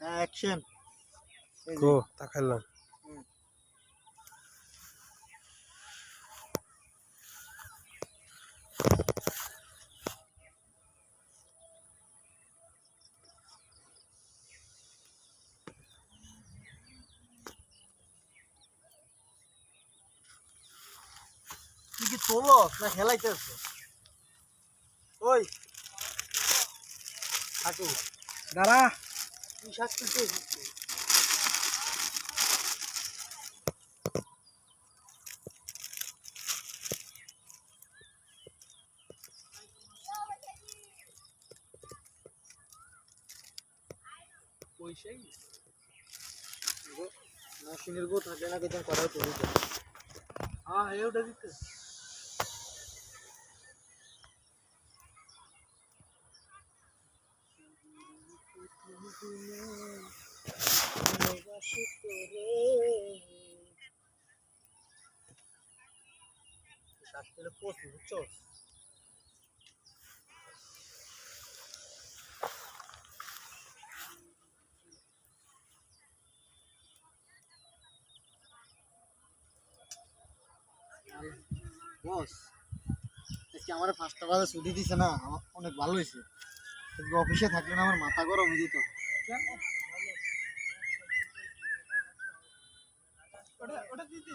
Action গো তাকাইলাম তুই কি তোলো না খেলাইতেছ? ওই হাঁটু দাঁড়া তুই শাস্তি পয়সাই মেশিনের বউ থাকে না কেতন করাই তো দিতে। হ্যাঁ ওটা দিতে শাস্তিটা পড়ছি বুঝছো? বস আজকে আমার 5টা বাজে ছুটি দিছে না, আমার অনেক ভালো হয়েছে। অফিসে থাকলে না আমার মাথা গরম হয়ে যেত। ওটা দিতে